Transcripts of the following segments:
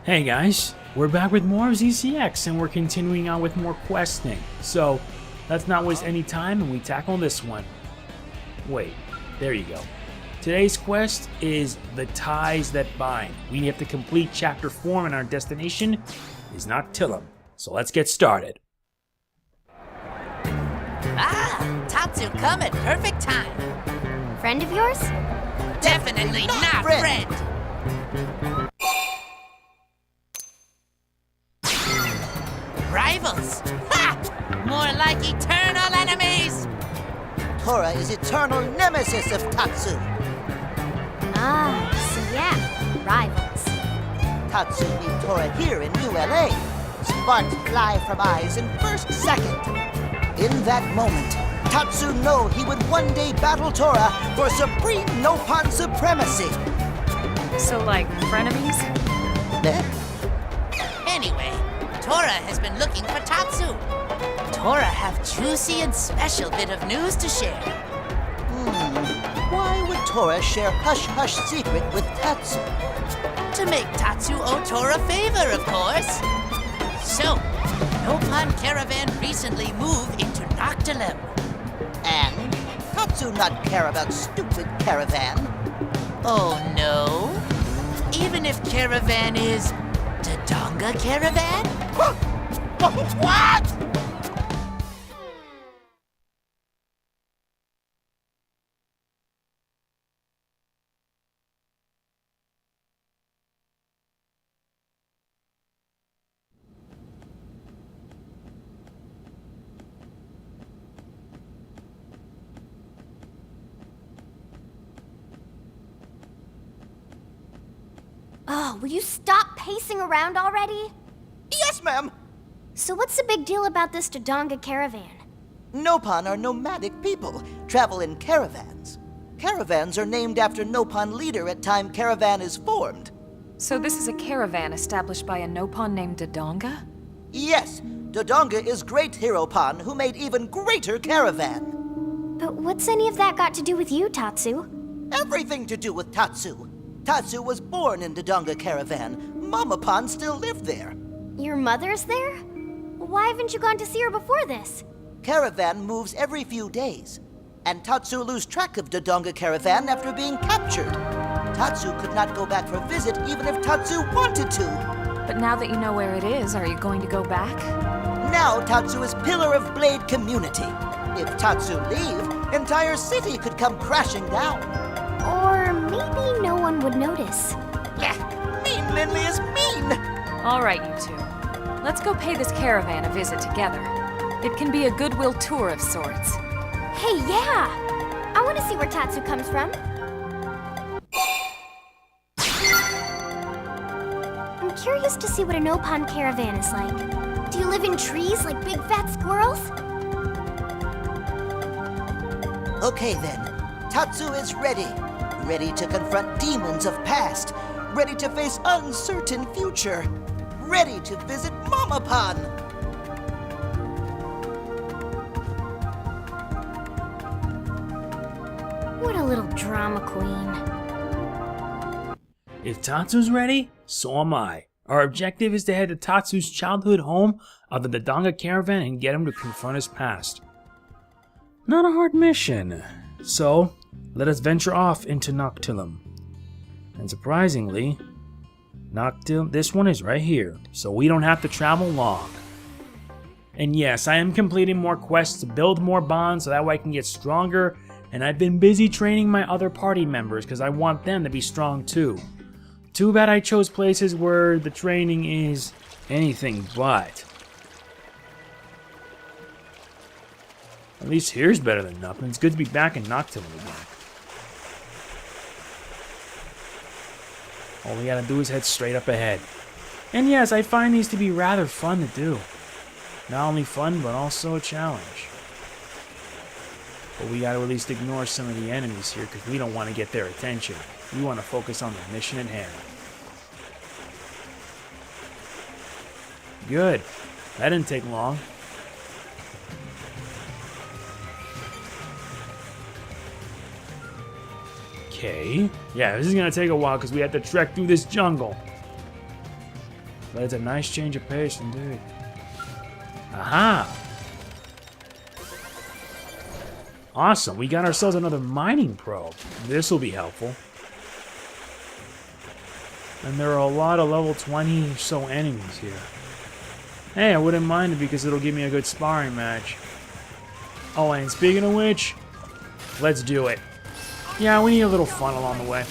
Hey guys, we're back with more of ZCX and we're continuing on with more questing. So, let's not waste any time and we tackle this one. Wait, there you go. Today's quest is The Ties That Bind. We have to complete Chapter 4 and our destination is Noctillum. So let's get started. Ah, Tatsu come at perfect time. Friend of yours? Definitely not friend. Rivals? Ha! More like eternal enemies. Tora is eternal nemesis of Tatsu. Ah, so yeah, rivals. Tatsu meet Tora here in ULA. Sparks fly from eyes in first second. In that moment, Tatsu know he would one day battle Tora for supreme Nopon supremacy. So, like, frenemies? Eh? Anyway, Tora has been looking for Tatsu. Tora have juicy and special bit of news to share. Why would Tora share hush-hush secret with Tatsu? To make Tatsu owe Tora favor, of course. So, Nopon Caravan recently moved into Noctillum. And Tatsu not care about stupid Caravan. Oh no? Even if Caravan is Dodonga Caravan? What? Oh, will you stop pacing around already? Yes, ma'am. So what's the big deal about this Dodonga caravan? Nopon are nomadic people, travel in caravans. Caravans are named after Nopon leader at time caravan is formed. So this is a caravan established by a Nopon named Dodonga? Yes, Dodonga is great Hiropon who made even greater caravan. But what's any of that got to do with you, Tatsu? Everything to do with Tatsu. Tatsu was born in Dodonga caravan. Mamapon still lived there. Your mother's there? Why haven't you gone to see her before this? Caravan moves every few days, and Tatsu lose track of Dodonga caravan after being captured. Tatsu could not go back for a visit even if Tatsu wanted to. But now that you know where it is, are you going to go back? Now Tatsu is pillar of Blade community. If Tatsu leave, entire city could come crashing down. Or maybe no one would notice. Mean Lindley is mean! All right, you two. Let's go pay this caravan a visit together. It can be a goodwill tour of sorts. Hey, yeah! I want to see where Tatsu comes from. I'm curious to see what a Nopon caravan is like. Do you live in trees like big fat squirrels? Okay then, Tatsu is ready. Ready to confront demons of past. Ready to face uncertain future. Ready to visit Mamapon. What a little drama queen. If Tatsu's ready, so am I. Our objective is to head to Tatsu's childhood home of the Dodonga caravan and get him to confront his past. Not a hard mission. So, let us venture off into Noctillum. And surprisingly, this one is right here, so we don't have to travel long. And yes, I am completing more quests to build more bonds so that way I can get stronger, and I've been busy training my other party members because I want them to be strong too. Too bad I chose places where the training is anything but. At least here's better than nothing. It's good to be back in Noctillum again. All we gotta do is head straight up ahead. And yes, I find these to be rather fun to do. Not only fun, but also a challenge. But we gotta at least ignore some of the enemies here, because we don't want to get their attention. We want to focus on the mission at hand. Good. That didn't take long. Okay. Yeah, this is gonna take a while because we have to trek through this jungle. But it's a nice change of pace indeed. Aha! Awesome, we got ourselves another mining probe. This will be helpful. And there are a lot of level 20 or so enemies here. Hey, I wouldn't mind it because it'll give me a good sparring match. Oh, and speaking of which, let's do it. Yeah, we need a little fun along the way.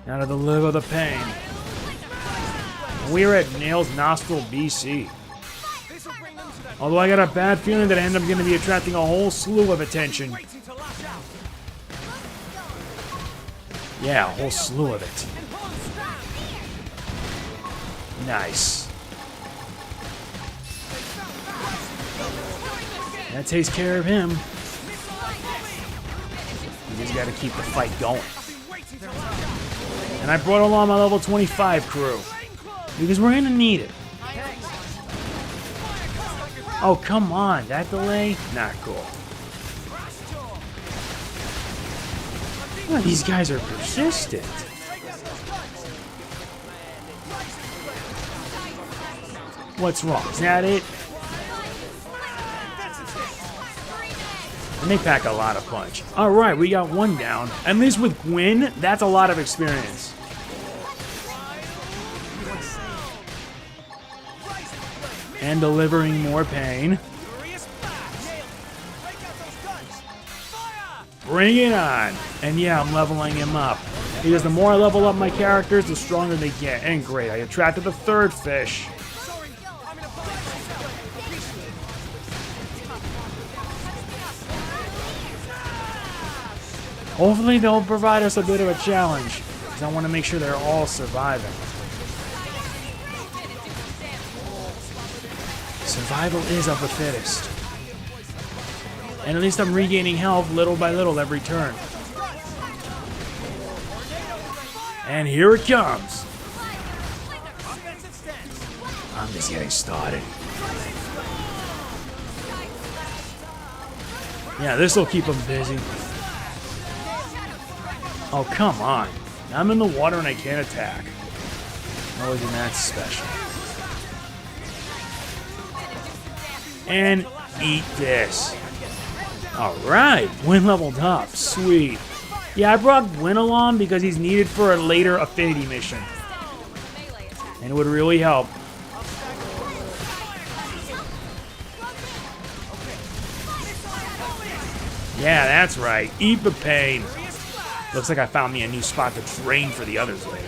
Now to deliver the pain. We're at Nail's Nostril, BC. Although I got a bad feeling that I end up going to be attracting a whole slew of attention. Yeah, a whole slew of it. Nice. That takes care of him. We just gotta keep the fight going. And I brought along my level 25 crew. Because we're gonna need it. Oh, come on. That delay? Not cool. Oh, these guys are persistent. What's wrong? Is that it? And they pack a lot of punch. Alright, we got one down. At least with Gwyn, that's a lot of experience. And delivering more pain. Bring it on! And yeah, I'm leveling him up. Because the more I level up my characters, the stronger they get. And great, I attracted the third fish. Hopefully they'll provide us a bit of a challenge, because I want to make sure they're all surviving. Survival is of the fittest. And at least I'm regaining health little by little every turn. And here it comes. I'm just getting started. Yeah, this will keep them busy. Oh, come on. I'm in the water and I can't attack. No, isn't that special? And eat this. Alright, Gwyn leveled up. Sweet. Yeah, I brought Gwyn along because he's needed for a later Affinity mission. And it would really help. Yeah, that's right. Eat the pain. Looks like I found me a new spot to train for the others later.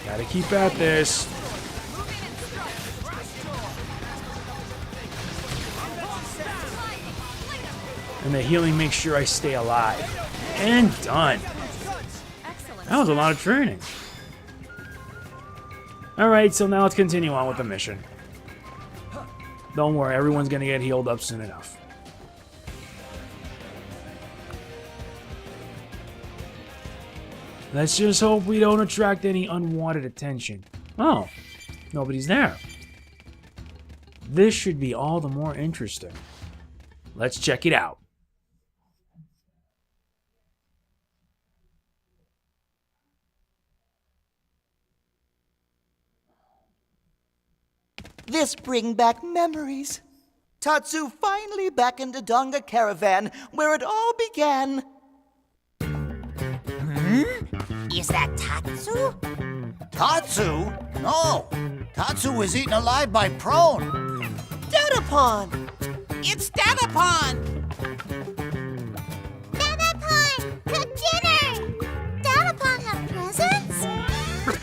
Gotta keep at this. And the healing makes sure I stay alive. And done. That was a lot of training. Alright, so now let's continue on with the mission. Don't worry, everyone's gonna get healed up soon enough. Let's just hope we don't attract any unwanted attention. Oh, nobody's there. This should be all the more interesting. Let's check it out. This bring back memories. Tatsu finally back in the Donga Caravan, where it all began. Is that Tatsu? Tatsu? No. Tatsu was eaten alive by Prone. Dadapon! It's Dadapon! Dadapon, cook dinner! Dadapon have presents?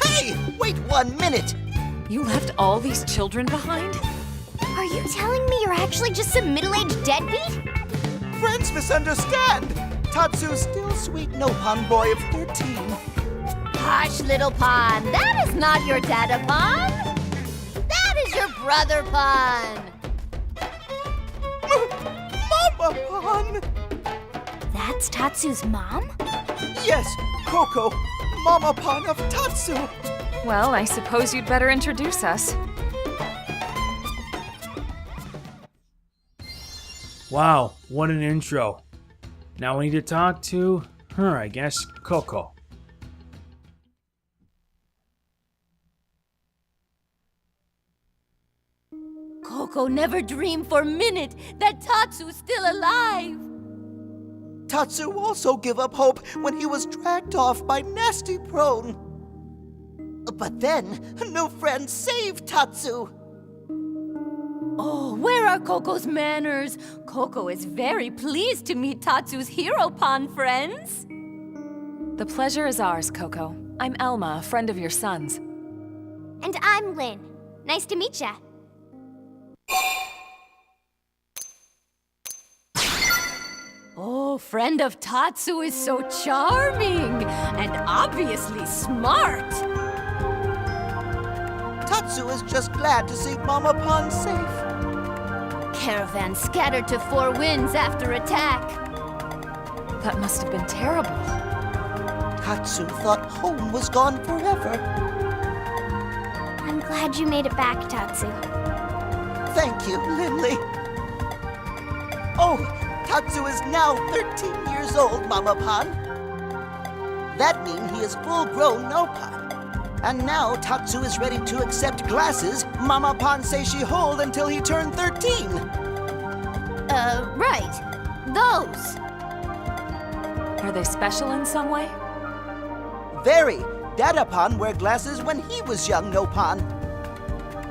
Hey, wait 1 minute. You left all these children behind? Are you telling me you're actually just some middle-aged deadbeat? Friends misunderstand. Tatsu's still sweet Nopon boy of 13. Hush, little Pon. That is not your Dadapon. That is your brother Pon. Mama Pon! That's Tatsu's mom? Yes, Coco, Mama Pon of Tatsu. Well, I suppose you'd better introduce us. Wow, what an intro. Now we need to talk to her, I guess, Coco. Coco never dreamed for a minute that Tatsu's still alive. Tatsu also gave up hope when he was dragged off by Nasty Prone. But then, a new friend saved Tatsu. Oh, where are Coco's manners? Coco is very pleased to meet Tatsu's hero pawn friends. The pleasure is ours, Coco. I'm Elma, a friend of your son's. And I'm Lynn. Nice to meet ya. Oh, friend of Tatsu is so charming and obviously smart. Tatsu is just glad to see Mama Pond safe. Caravan scattered to four winds after attack. That must have been terrible. Tatsu thought home was gone forever. I'm glad you made it back, Tatsu. Thank you, Lindley. Oh, Tatsu is now 13 years old, Mama Pond. That means he is full-grown Nopon. And now Tatsu is ready to accept glasses Mama Pond says she hold until he turned 13. Right. Those. Are they special in some way? Very. Dadapon wear glasses when he was young, Nopon.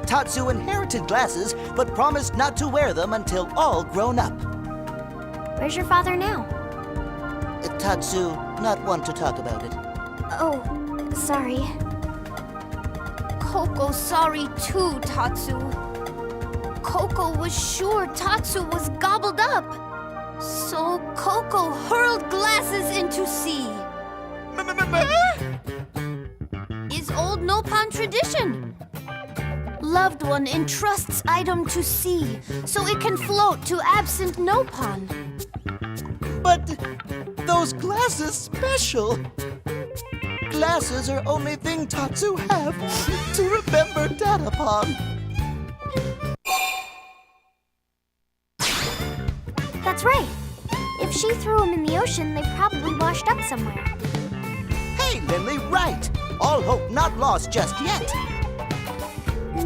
Tatsu inherited glasses, but promised not to wear them until all grown up. Where's your father now? Tatsu, not one to talk about it. Oh, sorry. Coco's sorry too, Tatsu. Coco was sure Tatsu was gobbled up. So Coco hurled glasses into sea. Is old Nopon tradition. Loved one entrusts item to sea, so it can float to absent Nopon. But those glasses special. Glasses are only thing Tatsu have to remember Dadapon. That's right. If she threw them in the ocean, they probably washed up somewhere. Hey, Lindley, right. All hope not lost just yet.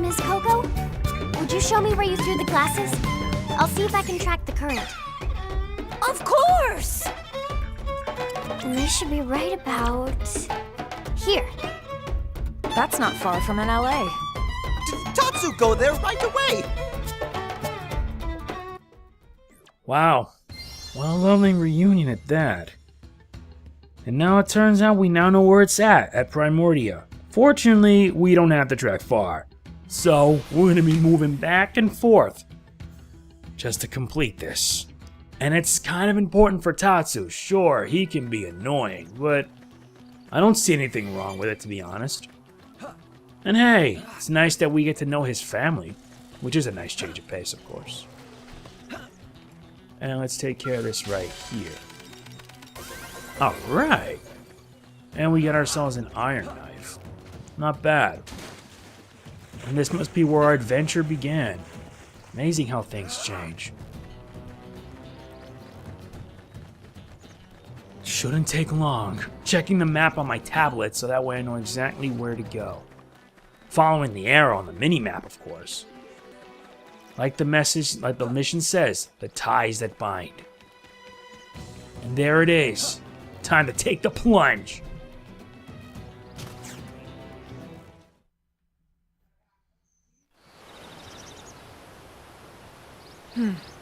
Miss Coco, would you show me where you threw the glasses? I'll see if I can track the current. Of course! And they should be right about here. That's not far from an LA. Tatsu go there right away. Wow. What a lovely reunion at that. And now it turns out we now know where it's at Primordia. Fortunately, we don't have to trek far. So, we're gonna be moving back and forth just to complete this. And it's kind of important for Tatsu. Sure, he can be annoying, but I don't see anything wrong with it, to be honest. And hey, it's nice that we get to know his family, which is a nice change of pace, of course. And let's take care of this right here. Alright. And we get ourselves an iron knife. Not bad. And this must be where our adventure began. Amazing how things change. Shouldn't take long. Checking the map on my tablet so that way I know exactly where to go. Following the arrow on the mini-map, of course. Like the mission says, the ties that bind. And there it is. Time to take the plunge.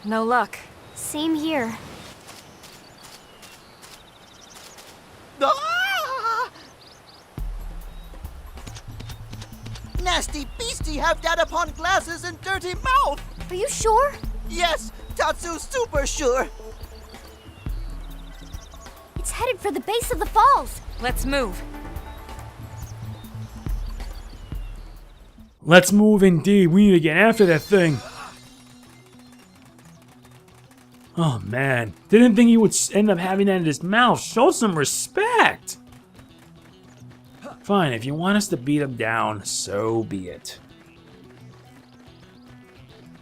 No luck. Same here. Ah! Nasty beastie have Dadapon glasses and dirty mouth. Are you sure? Yes, Tatsu's super sure. It's headed for the base of the falls. Let's move. Let's move indeed. We need to get after that thing. Oh man, didn't think he would end up having that in his mouth. Show some respect. Fine, if you want us to beat him down, so be it.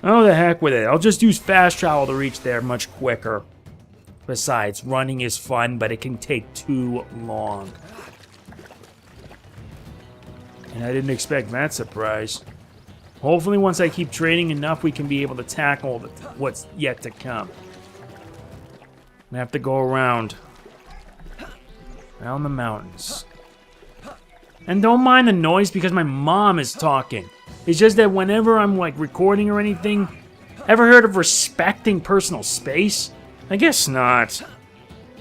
Oh, the heck with it. I'll just use fast travel to reach there much quicker. Besides, running is fun, but it can take too long. And I didn't expect that surprise. Hopefully, once I keep training enough, we can be able to tackle what's yet to come. I have to go around the mountains. And don't mind the noise because my mom is talking. It's just that whenever I'm like recording or anything, ever heard of respecting personal space? I guess not.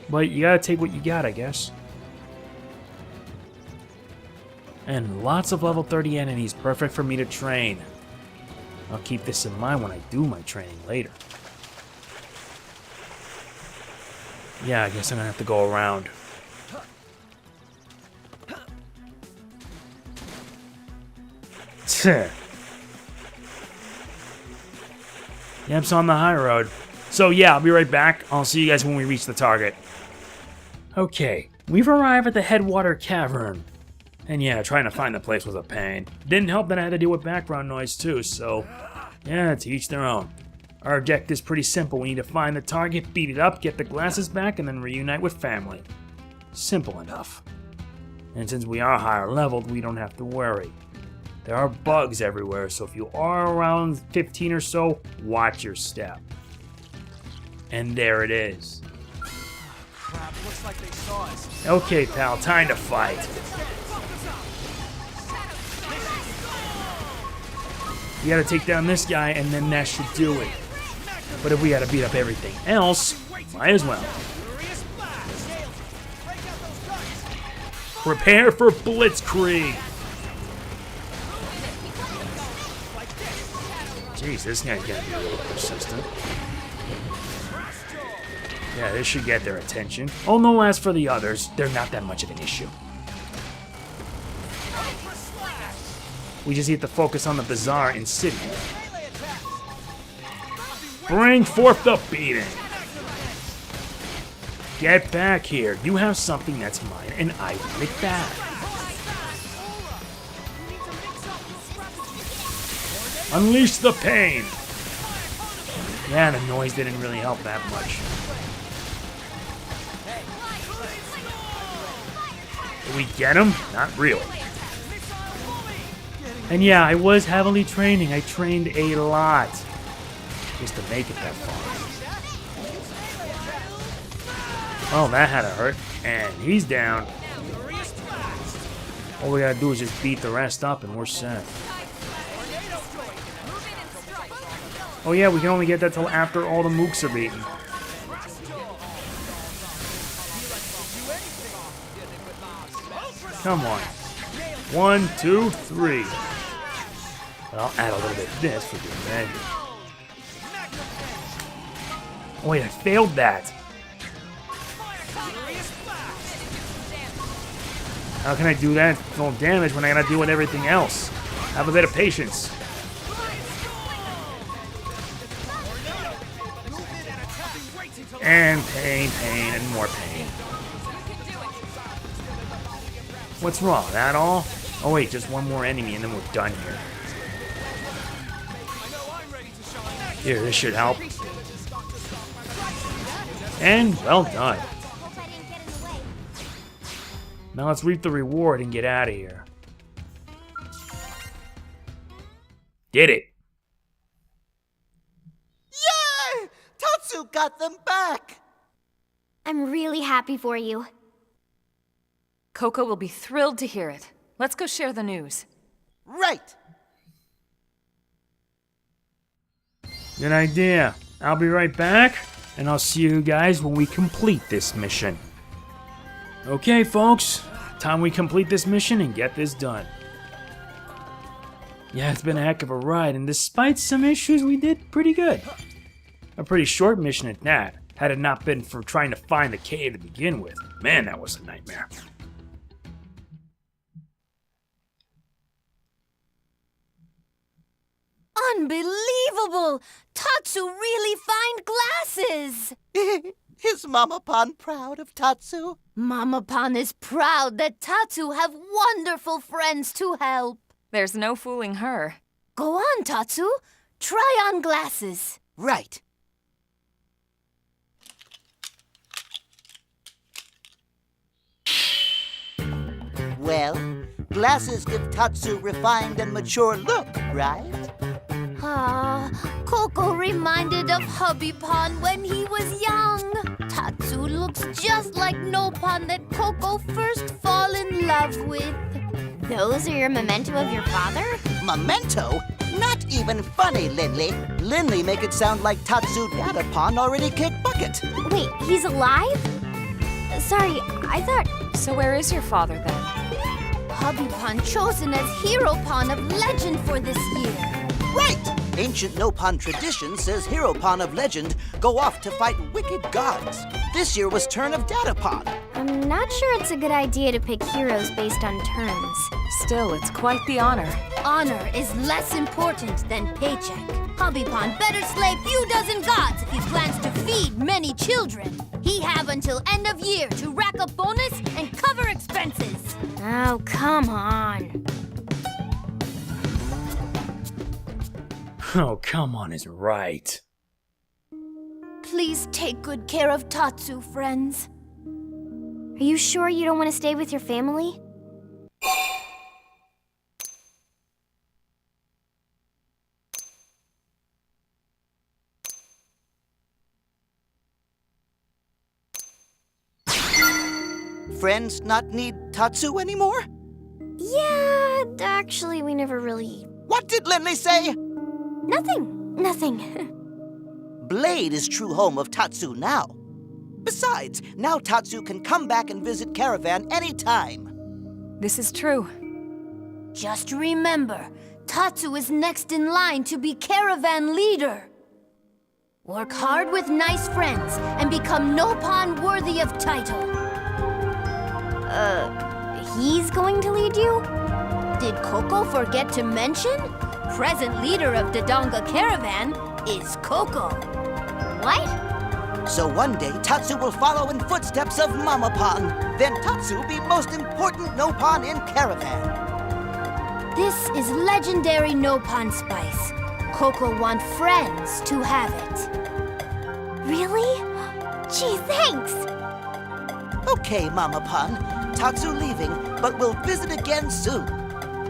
But you gotta take what you got, I guess. And lots of level 30 enemies, perfect for me to train. I'll keep this in mind when I do my training later. Yeah, I guess I'm gonna have to go around. Yep, so on the high road. So yeah, I'll be right back. I'll see you guys when we reach the target. Okay, we've arrived at the Headwater Cavern. And yeah, trying to find the place was a pain. Didn't help that I had to deal with background noise too, so yeah, to each their own. Our objective is pretty simple. We need to find the target, beat it up, get the glasses back, and then reunite with family. Simple enough. And since we are higher leveled, we don't have to worry. There are bugs everywhere, so if you are around 15 or so, watch your step. And there it is. Crap, looks like they saw us. Okay, pal, time to fight. You gotta take down this guy, and then that should do it. But if we gotta beat up everything else, might as well. Prepare for Blitzkrieg! Jeez, this guy's gonna be a little persistent. Yeah, this should get their attention. Oh no, as for the others, they're not that much of an issue. We just need to focus on the Bazaar in City. Bring forth the beating! Get back here. You have something that's mine, and I want it back. Unleash the pain! Yeah, the noise didn't really help that much. Did we get him? Not really. And yeah, I was heavily training. I trained a lot just to make it that far. Oh, that had to hurt. And he's down. All we gotta do is just beat the rest up and we're set. Oh yeah, we can only get that till after all the mooks are beaten. Come on. 1, 2, 3. I'll add a little bit of this for the advantage. Oh wait, I failed that. How can I do that full damage when I gotta deal with everything else? Have a bit of patience. And pain, pain, and more pain. What's wrong? That all? Oh wait, just one more enemy and then we're done here. Here, this should help. And well done. Now let's reap the reward and get out of here. Did it! Yay! Tatsu got them back! I'm really happy for you. Coco will be thrilled to hear it. Let's go share the news. Right! Good idea. I'll be right back, and I'll see you guys when we complete this mission. Okay, folks. Time we complete this mission and get this done. Yeah, it's been a heck of a ride, and despite some issues, we did pretty good. A pretty short mission at that, had it not been for trying to find the cave to begin with. Man, that was a nightmare. Unbelievable! Tatsu really find glasses! Is Mama Pan proud of Tatsu? Mama Pan is proud that Tatsu have wonderful friends to help. There's no fooling her. Go on, Tatsu. Try on glasses. Right. Well, glasses give Tatsu refined and mature look, right? Ah, Coco reminded of Hubby Pon when he was young. Tatsu looks just like Nopon that Coco first fall in love with. Those are your memento of your father? Memento? Not even funny, Linley. Linley make it sound like Tatsu Datapon already kicked bucket. Wait, he's alive? Sorry, I thought... So where is your father then? Hubby Pon chosen as Hero Pon of Legend for this year. Right! Ancient Nopon tradition says Hero Pon of Legend go off to fight wicked gods. This year was turn of Datapon. I'm not sure it's a good idea to pick heroes based on turns. Still, it's quite the honor. Honor is less important than paycheck. Hubby Pon better slay few dozen gods if he plans to feed many children. He have until end of year to rack up bonus and cover expenses. Oh, come on. Oh, come on is right. Please take good care of Tatsu, friends. Are you sure you don't want to stay with your family? Friends not need Tatsu anymore? Yeah, actually, we never really... What did Linley say? Nothing. Blade is true home of Tatsu now. Besides, now Tatsu can come back and visit Caravan anytime. This is true. Just remember, Tatsu is next in line to be caravan leader. Work hard with nice friends and become Nopon worthy of title. He's going to lead you? Did Coco forget to mention? Present leader of Dodonga Caravan is Coco. What? So one day, Tatsu will follow in footsteps of Mama Pon. Then Tatsu will be most important Nopon in Caravan. This is legendary Nopon spice. Coco want friends to have it. Really? Gee, thanks! Okay, Mama Pon. Tatsu leaving, but we'll visit again soon.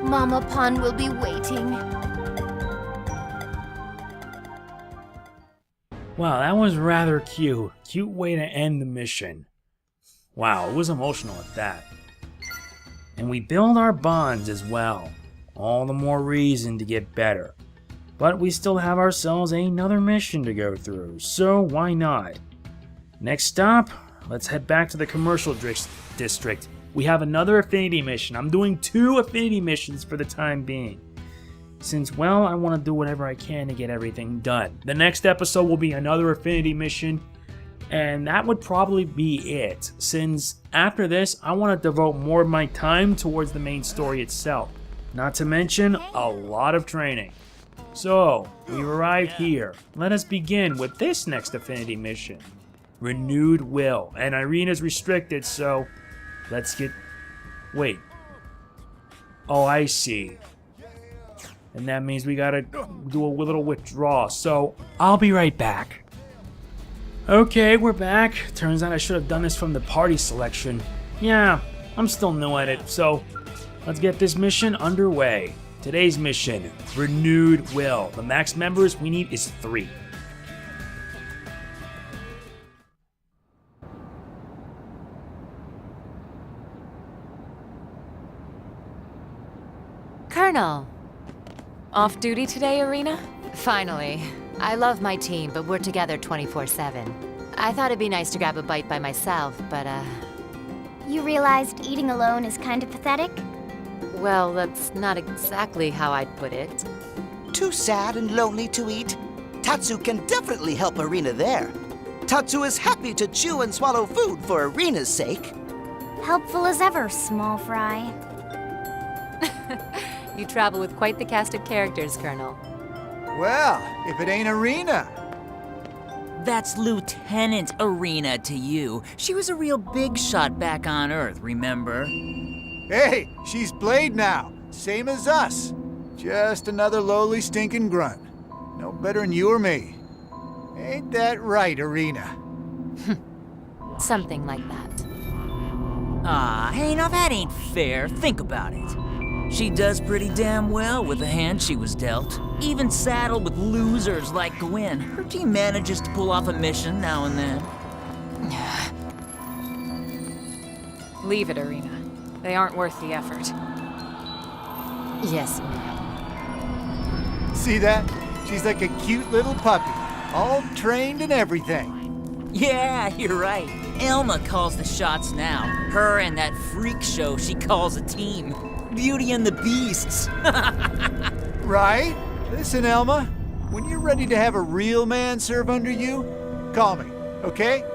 Mama Pon will be waiting. Wow, that was rather cute. Cute way to end the mission. Wow, it was emotional at that. And we build our bonds as well. All the more reason to get better. But we still have ourselves another mission to go through, so why not? Next stop, let's head back to the commercial district. We have another Affinity mission. I'm doing 2 Affinity missions for the time being. Since, well, I want to do whatever I can to get everything done. The next episode will be another Affinity mission, and that would probably be it. Since after this, I want to devote more of my time towards the main story itself. Not to mention, a lot of training. So, we've arrived here. Let us begin with this next Affinity mission. Renewed Will. And Irina's restricted, so let's get... Wait. Oh, I see. And that means we gotta do a little withdrawal, so I'll be right back. Okay, we're back. Turns out I should have done this from the party selection. Yeah, I'm still new at it, so let's get this mission underway. Today's mission, Renewed Will. The max members we need is 3. Colonel. Off duty today, Irina? Finally. I love my team, but we're together 24/7. I thought it'd be nice to grab a bite by myself, but You realized eating alone is kind of pathetic? well, that's not exactly how I'd put it. Too sad and lonely to eat? Tatsu can definitely help Irina there. Tatsu is happy to chew and swallow food for Irina's sake. Helpful as ever, small fry. You travel with quite the cast of characters, Colonel. Well, if it ain't Irina. That's Lieutenant Irina to you. She was a real big shot back on Earth, remember? Hey, she's Blade now, same as us. Just another lowly stinking grunt. No better than you or me. Ain't that right, Arena? Something like that. Hey, now that ain't fair. Think about it. She does pretty damn well with the hand she was dealt. Even saddled with losers like Gwen, her team manages to pull off a mission now and then. Leave it, Arena. They aren't worth the effort. Yes, ma'am. See that? She's like a cute little puppy, all trained and everything. Yeah, you're right. Elma calls the shots now. Her and that freak show she calls a team. Beauty and the Beasts. Right? Listen, Elma, when you're ready to have a real man serve under you, call me, okay?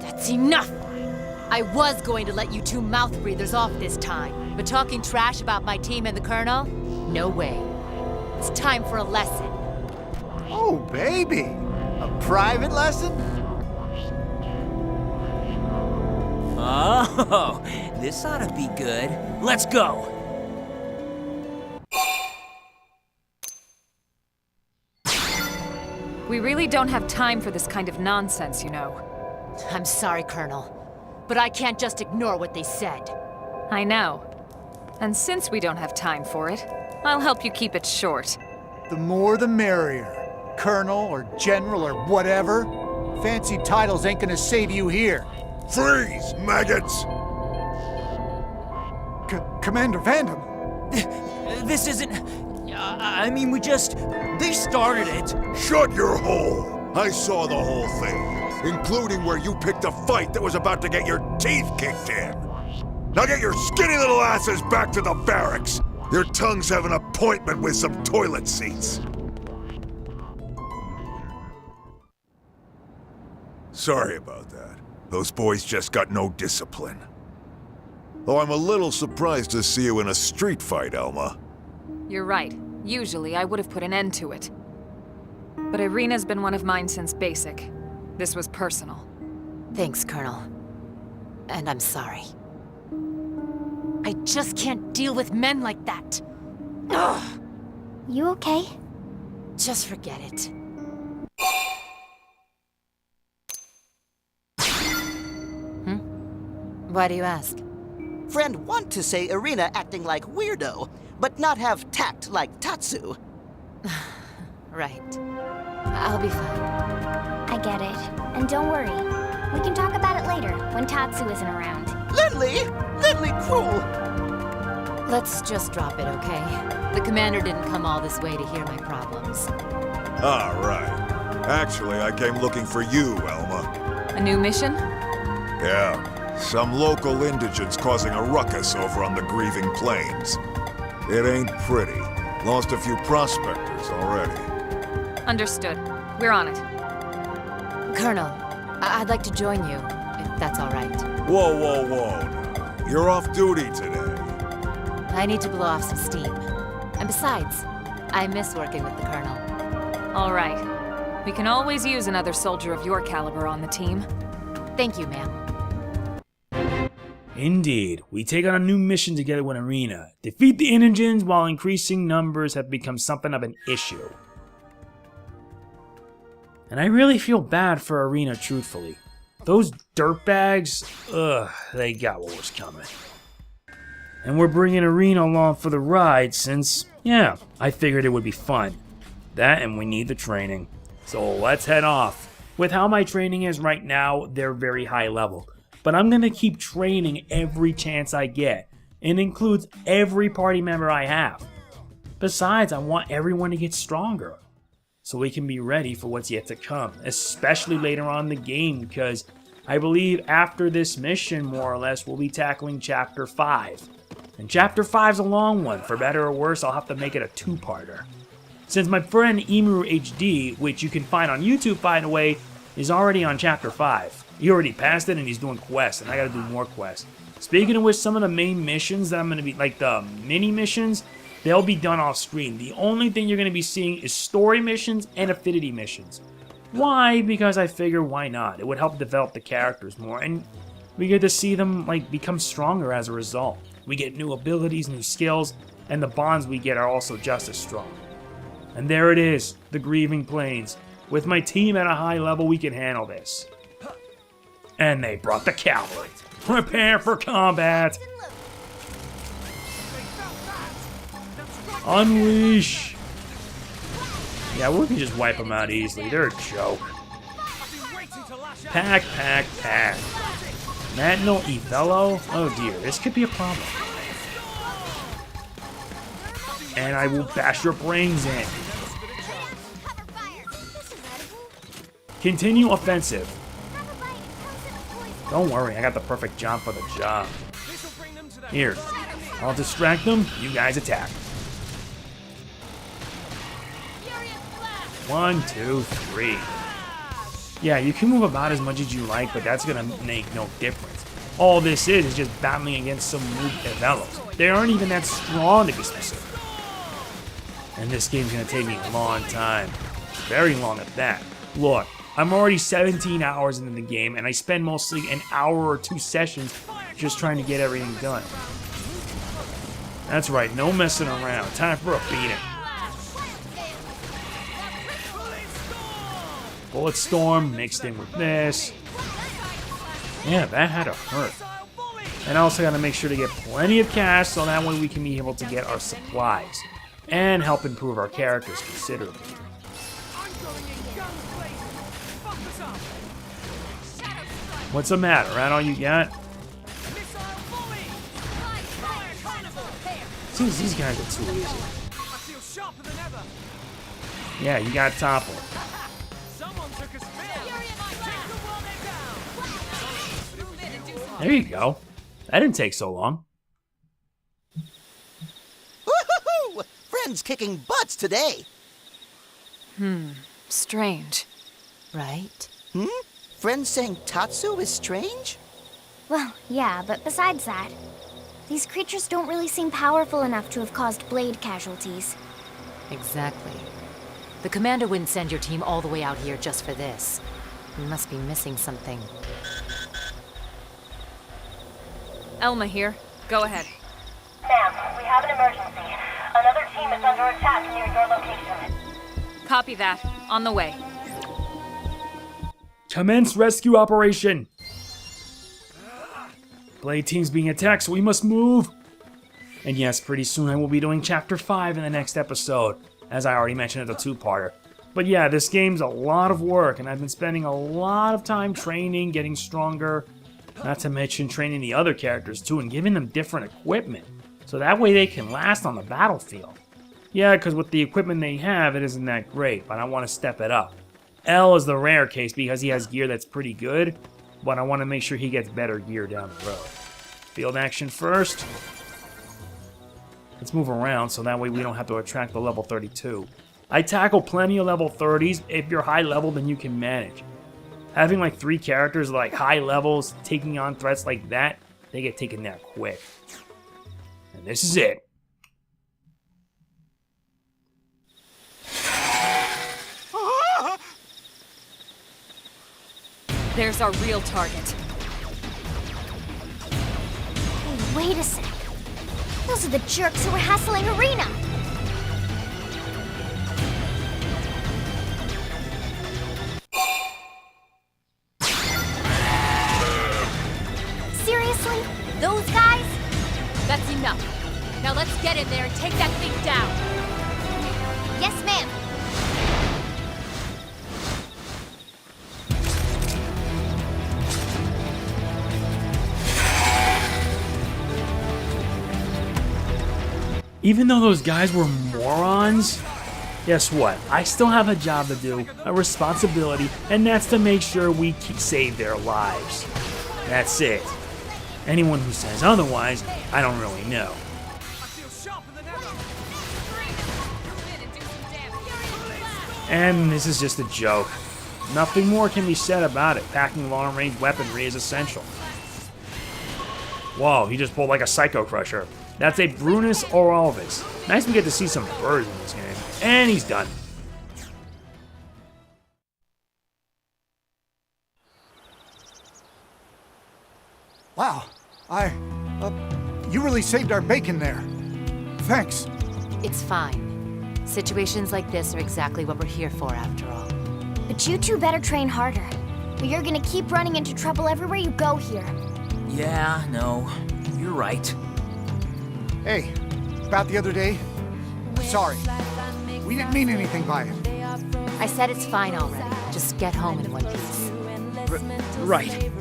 That's enough! I was going to let you two mouth breathers off this time, but talking trash about my team and the Colonel? No way. It's time for a lesson. Oh, baby. A private lesson? Oh, this ought to be good. Let's go. We really don't have time for this kind of nonsense, you know. I'm sorry, Colonel, but I can't just ignore what they said. I know. And since we don't have time for it, I'll help you keep it short. The more the merrier. Colonel or General or whatever. Fancy titles ain't gonna save you here. Freeze, maggots! Commander Vandom. This isn't... I mean, we just... They started it. Shut your hole! I saw the whole thing, including where you picked a fight that was about to get your teeth kicked in. Now get your skinny little asses back to the barracks. Your tongues have an appointment with some toilet seats. Sorry about that. Those boys just got no discipline. Though I'm a little surprised to see you in a street fight, Elma. You're right. Usually, I would have put an end to it. But Arena's been one of mine since basic. This was personal. Thanks, Colonel. And I'm sorry. I just can't deal with men like that. Ugh. You okay? Just forget it. Why do you ask? Friend want to say Arena acting like weirdo, but not have tact like Tatsu. Right. I'll be fine. I get it. And don't worry. We can talk about it later, when Tatsu isn't around. Lindley cruel! Let's just drop it, okay? The commander didn't come all this way to hear my problems. Ah, right. Actually, I came looking for you, Elma. A new mission? Yeah. Some local indigents causing a ruckus over on the Grieving Plains. It ain't pretty. Lost a few prospectors already. Understood. We're on it. Colonel, I'd like to join you, if that's all right. Whoa, whoa, whoa. You're off duty today. I need to blow off some steam. And besides, I miss working with the Colonel. All right. We can always use another soldier of your caliber on the team. Thank you, ma'am. Indeed, we take on a new mission together with Arena. Defeat the indigents while increasing numbers have become something of an issue. And I really feel bad for Arena, truthfully. Those dirtbags, they got what was coming. And we're bringing Arena along for the ride since, yeah, I figured it would be fun. That and we need the training. So let's head off. With how my training is right now, they're very high level. But I'm going to keep training every chance I get. It includes every party member I have. Besides, I want everyone to get stronger. So we can be ready for what's yet to come. Especially later on in the game, because I believe after this mission, more or less, we'll be tackling Chapter 5. And Chapter 5's a long one. For better or worse, I'll have to make it a two-parter. Since my friend Emu HD, which you can find on YouTube by the way, is already on Chapter 5. He already passed it and he's doing quests, and I gotta do more quests. Speaking of which, some of the main missions that I'm gonna be, like the mini missions, they'll be done off screen. The only thing you're gonna be seeing is story missions and affinity missions. Why? Because I figure why not? It would help develop the characters more, and we get to see them like become stronger as a result. We get new abilities, new skills, and the bonds we get are also just as strong. And there it is, the Grieving Plains. With my team at a high level, we can handle this. And they brought the cavalry. Prepare for combat! Unleash! Yeah, we can just wipe them out easily. They're a joke. Pack, pack, pack. Matinal Evello? Oh dear, this could be a problem. And I will bash your brains in. Continue offensive. Don't worry, I got the perfect jump for the job. Here, I'll distract them, you guys attack. 1, 2, 3. Yeah, you can move about as much as you like, but that's gonna make no difference. All this is just battling against some noob Evellos. They aren't even that strong to be specific. And this game's gonna take me a long time. Very long at that. Look, I'm already 17 hours into the game, and I spend mostly an hour or 2 sessions just trying to get everything done. That's right, no messing around. Time for a beating. Bullet Storm mixed in with this. Yeah, that had to hurt. And I also gotta make sure to get plenty of cash so that way we can be able to get our supplies and help improve our characters considerably. What's the matter? Right all you got? Seems these guys are too easy. Yeah, you got toppled. There you go. That didn't take so long. Woohoo! Friends kicking butts today. Strange. Right? Friends saying Tatsu is strange? Well, yeah, but besides that, these creatures don't really seem powerful enough to have caused blade casualties. Exactly. The commander wouldn't send your team all the way out here just for this. You must be missing something. Elma here. Go ahead. Ma'am, we have an emergency. Another team is under attack near your location. Copy that. On the way. Commence rescue operation! Blade team's being attacked, so we must move! And yes, pretty soon I will be doing Chapter 5 in the next episode, as I already mentioned it's a 2-parter. But yeah, this game's a lot of work, and I've been spending a lot of time training, getting stronger, not to mention training the other characters too, and giving them different equipment, so that way they can last on the battlefield. Yeah, because with the equipment they have, it isn't that great, but I want to step it up. L is the rare case because he has gear that's pretty good, but I want to make sure he gets better gear down the road. Field action first. Let's move around so that way we don't have to attract the level 32. I tackle plenty of level 30s. If you're high level, then you can manage. Having like 3 characters like high levels taking on threats like that, they get taken down quick. And this is it. There's our real target. Hey, wait a sec. Those are the jerks who were hassling Arena. Seriously? Those guys? That's enough. Now let's get in there and take that thing down. Yes, ma'am. Even though those guys were morons, guess what? I still have a job to do, a responsibility, and that's to make sure we save their lives. That's it. Anyone who says otherwise, I don't really know. And this is just a joke. Nothing more can be said about it. Packing long-range weaponry is essential. Whoa, he just pulled like a Psycho Crusher. That's a Brunus Oralvis. Nice we get to see some birds in this game. And he's done. Wow, you really saved our bacon there. Thanks. It's fine. Situations like this are exactly what we're here for, after all. But you two better train harder, or you're gonna keep running into trouble everywhere you go here. Yeah, no, you're right. Hey, about the other day? Sorry. We didn't mean anything by it. I said it's fine already. Just get home in one piece. Right.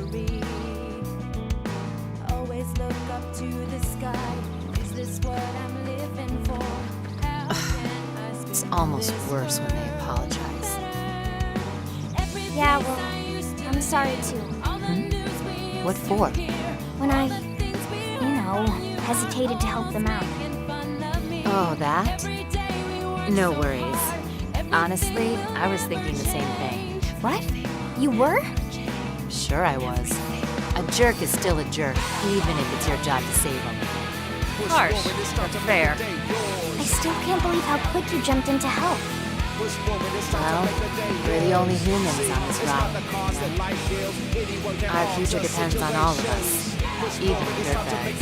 It's almost worse when they apologize. Yeah, well, I'm sorry too. What for? When I, hesitated to help them out. Oh, that? No worries. Honestly, I was thinking the same thing. What? You were? Sure I was. A jerk is still a jerk, even if it's your job to save him. Harsh, but fair. I still can't believe how quick you jumped in to help. Well, we're the only humans on this ride. Our future depends on all of us, even dirtbags.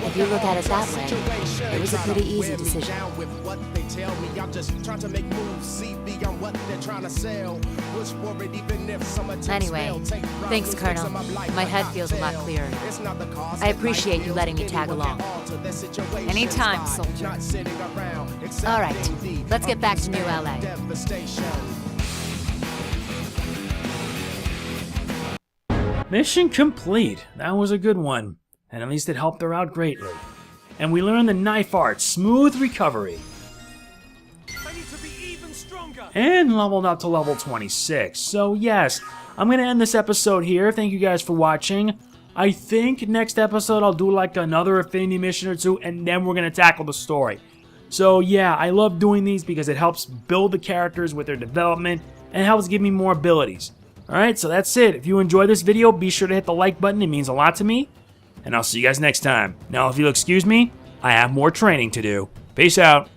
If you look at it that way, it was a pretty easy decision. Anyway, thanks, Colonel. My head feels a lot clearer. I appreciate you letting me tag along. Anytime, soldier. All right, let's get back to New LA. Mission complete. That was a good one. And at least it helped her out greatly. And we learned the knife art, smooth recovery. I need to be even stronger. And leveled up to level 26. So yes, I'm going to end this episode here. Thank you guys for watching. I think next episode I'll do like another Affinity mission or two, and then we're going to tackle the story. So yeah, I love doing these because it helps build the characters with their development and helps give me more abilities. Alright, so that's it. If you enjoyed this video, be sure to hit the like button. It means a lot to me. And I'll see you guys next time. Now, if you'll excuse me, I have more training to do. Peace out.